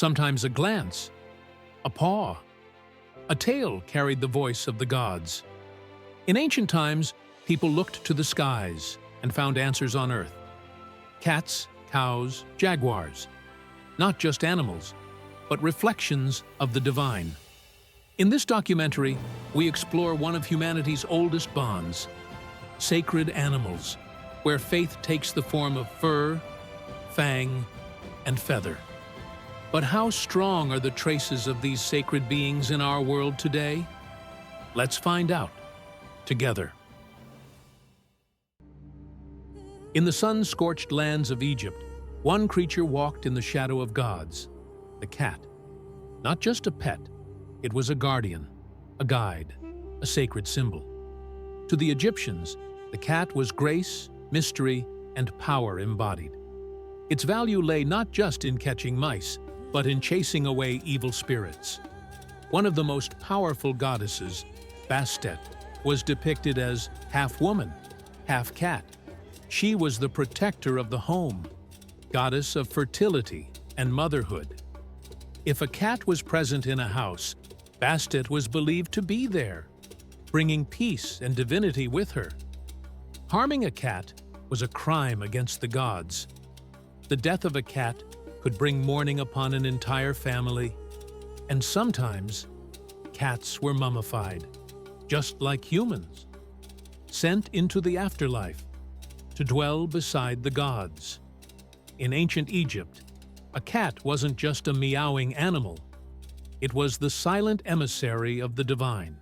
sometimes a glance, a paw. A tail carried the voice of the gods. In ancient times, people looked to the skies and found answers on earth. Cats, cows, jaguars. Not just animals, but reflections of the divine. In this documentary, we explore one of humanity's oldest bonds, sacred animals, where faith takes the form of fur, fang, and feather. But how strong are the traces of these sacred beings in our world today? Let's find out together. In the sun-scorched lands of Egypt, one creature walked in the shadow of gods, the cat. Not just a pet, it was a guardian, a guide, a sacred symbol. To the Egyptians, the cat was grace, mystery, and power embodied. Its value lay not just in catching mice, but in chasing away evil spirits. One of the most powerful goddesses, Bastet, was depicted as half woman, half cat. She was the protector of the home, goddess of fertility and motherhood. If a cat was present in a house, Bastet was believed to be there, bringing peace and divinity with her. Harming a cat was a crime against the gods. The death of a cat could bring mourning upon an entire family, and sometimes cats were mummified, just like humans, sent into the afterlife to dwell beside the gods. In ancient Egypt, a cat wasn't just a meowing animal, it was the silent emissary of the divine.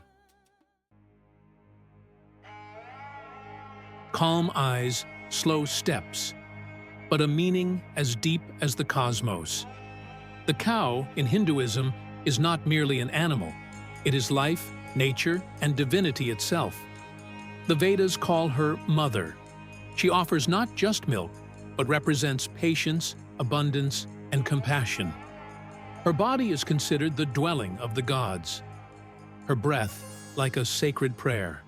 Calm eyes, slow steps, but a meaning as deep as the cosmos. The cow, in Hinduism, is not merely an animal. It is life, nature, and divinity itself. The Vedas call her mother. She offers not just milk, but represents patience, abundance, and compassion. Her body is considered the dwelling of the gods. Her breath, like a sacred prayer.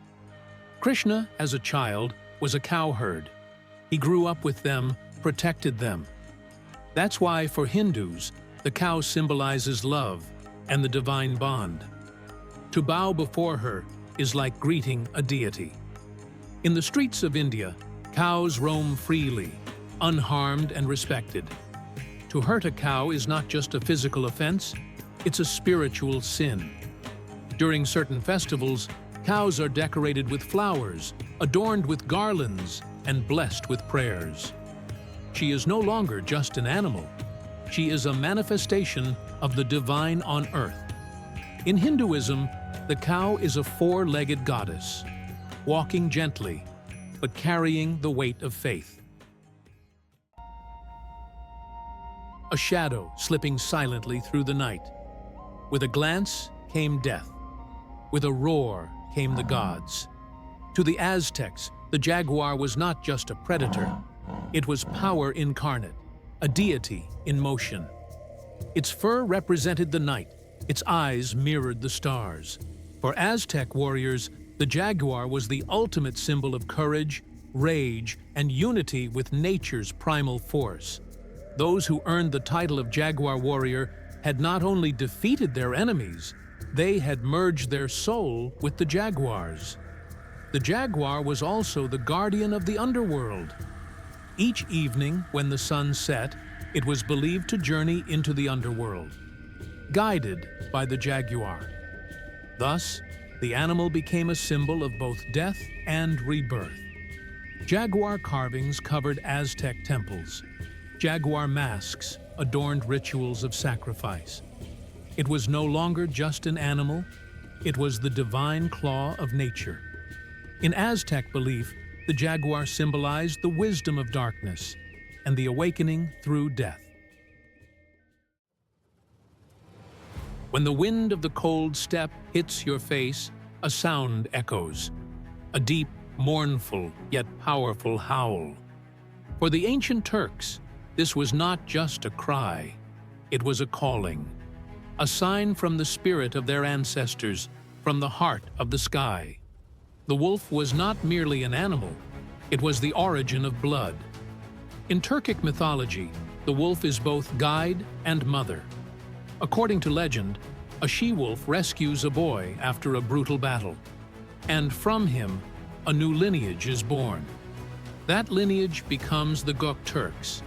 Krishna, as a child, was a cowherd. He grew up with them, protected them. That's why, for Hindus, the cow symbolizes love and the divine bond. To bow before her is like greeting a deity. In the streets of India, cows roam freely, unharmed and respected. To hurt a cow is not just a physical offense, it's a spiritual sin. During certain festivals, cows are decorated with flowers, adorned with garlands, and blessed with prayers. She is no longer just an animal. She is a manifestation of the divine on earth. In Hinduism, the cow is a four-legged goddess, walking gently, but carrying the weight of faith. A shadow slipping silently through the night. With a glance came death. With a roar came the gods. To the Aztecs, the jaguar was not just a predator. It was power incarnate, a deity in motion. Its fur represented the night. Its eyes mirrored the stars. For Aztec warriors, the jaguar was the ultimate symbol of courage, rage, and unity with nature's primal force. Those who earned the title of jaguar warrior had not only defeated their enemies, they had merged their soul with the jaguars. The jaguar was also the guardian of the underworld. Each evening, when the sun set, it was believed to journey into the underworld, guided by the jaguar. Thus, the animal became a symbol of both death and rebirth. Jaguar carvings covered Aztec temples. Jaguar masks adorned rituals of sacrifice. It was no longer just an animal, it was the divine claw of nature. In Aztec belief, the jaguar symbolized the wisdom of darkness and the awakening through death. When the wind of the cold steppe hits your face, a sound echoes, a deep, mournful, yet powerful howl. For the ancient Turks, this was not just a cry, it was a calling, a sign from the spirit of their ancestors, from the heart of the sky. The wolf was not merely an animal, it was the origin of blood. In Turkic mythology, the wolf is both guide and mother. According to legend, a she-wolf rescues a boy after a brutal battle, and from him, a new lineage is born. That lineage becomes the Gokturks,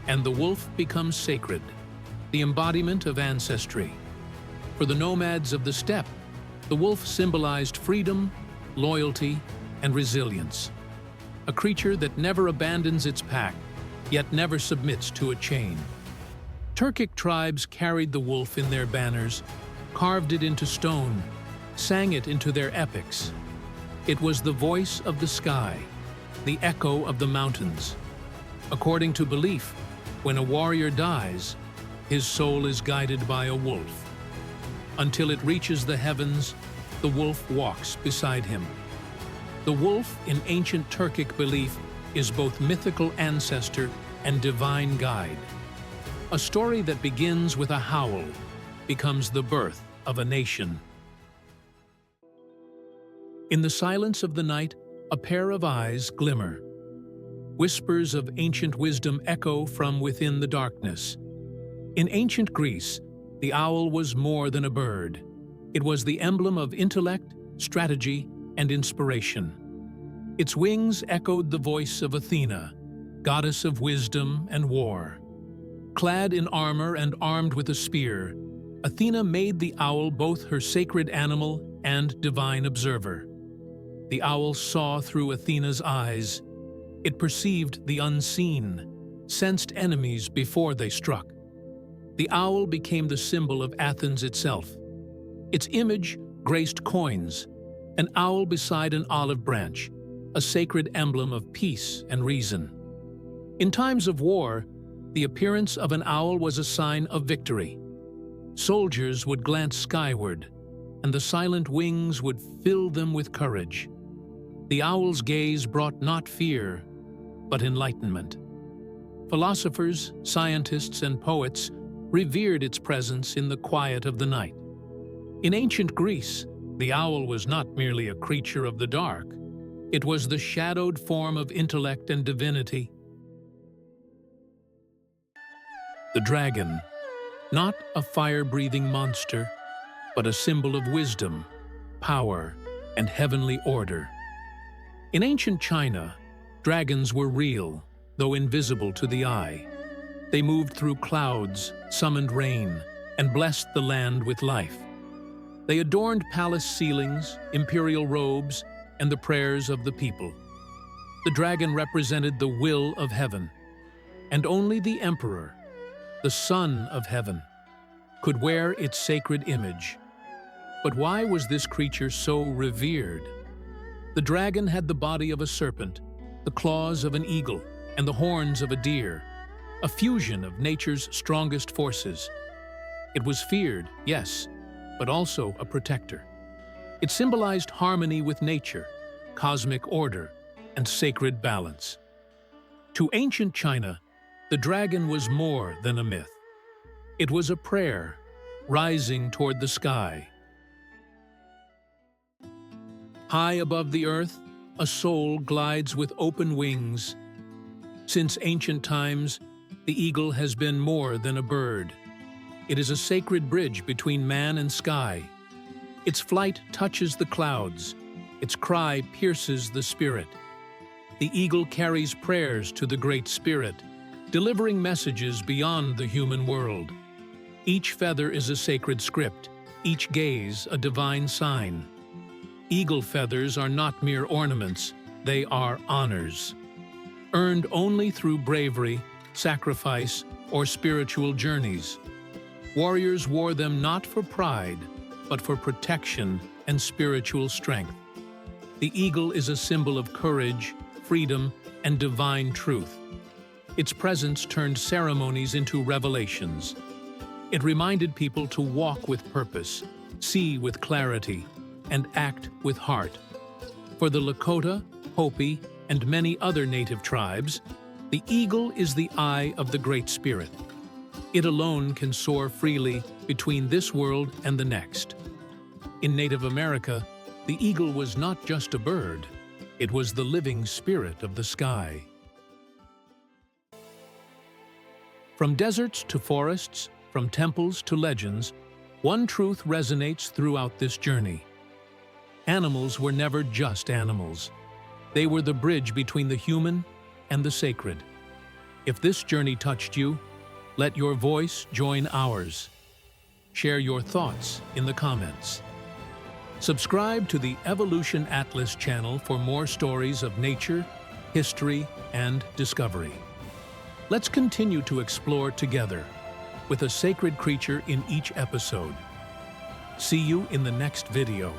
and the wolf becomes sacred, the embodiment of ancestry. For the nomads of the steppe, the wolf symbolized freedom, loyalty, and resilience. A creature that never abandons its pack, yet never submits to a chain. Turkic tribes carried the wolf in their banners, carved it into stone, sang it into their epics. It was the voice of the sky, the echo of the mountains. According to belief, when a warrior dies, his soul is guided by a wolf. Until it reaches the heavens, the wolf walks beside him. The wolf, in ancient Turkic belief, is both mythical ancestor and divine guide. A story that begins with a howl becomes the birth of a nation. In the silence of the night, a pair of eyes glimmer. Whispers of ancient wisdom echo from within the darkness. In ancient Greece, the owl was more than a bird. It was the emblem of intellect, strategy, and inspiration. Its wings echoed the voice of Athena, goddess of wisdom and war. Clad in armor and armed with a spear, Athena made the owl both her sacred animal and divine observer. The owl saw through Athena's eyes. It perceived the unseen, sensed enemies before they struck. The owl became the symbol of Athens itself. Its image graced coins, an owl beside an olive branch, a sacred emblem of peace and reason. In times of war, the appearance of an owl was a sign of victory. Soldiers would glance skyward, and the silent wings would fill them with courage. The owl's gaze brought not fear, but enlightenment. Philosophers, scientists, and poets revered its presence in the quiet of the night. In ancient Greece, the owl was not merely a creature of the dark. It was the shadowed form of intellect and divinity. The dragon, not a fire-breathing monster, but a symbol of wisdom, power, and heavenly order. In ancient China, dragons were real, though invisible to the eye. They moved through clouds, summoned rain, and blessed the land with life. They adorned palace ceilings, imperial robes, and the prayers of the people. The dragon represented the will of heaven, and only the emperor, the son of heaven, could wear its sacred image. But why was this creature so revered? The dragon had the body of a serpent, the claws of an eagle, and the horns of a deer, a fusion of nature's strongest forces. It was feared, yes, but also a protector. It symbolized harmony with nature, cosmic order, and sacred balance. To ancient China, the dragon was more than a myth. It was a prayer, rising toward the sky. High above the earth, a soul glides with open wings. Since ancient times, the eagle has been more than a bird. It is a sacred bridge between man and sky. Its flight touches the clouds. Its cry pierces the spirit. The eagle carries prayers to the Great Spirit, delivering messages beyond the human world. Each feather is a sacred script, each gaze a divine sign. Eagle feathers are not mere ornaments, they are honors. Earned only through bravery, sacrifice, or spiritual journeys. Warriors wore them not for pride, but for protection and spiritual strength. The eagle is a symbol of courage, freedom, and divine truth. Its presence turned ceremonies into revelations. It reminded people to walk with purpose, see with clarity, and act with heart. For the Lakota, Hopi, and many other native tribes, the eagle is the eye of the Great Spirit. It alone can soar freely between this world and the next. In Native America, the eagle was not just a bird, it was the living spirit of the sky. From deserts to forests, From temples to legends, one truth resonates throughout this journey. Animals were never just animals. They were the bridge between the human and the sacred. If this journey touched you, let your voice join ours. Share your thoughts in the comments. Subscribe to the Evolution Atlas channel for more stories of nature, history, and discovery. Let's continue to explore together, with a sacred creature in each episode. See you in the next video.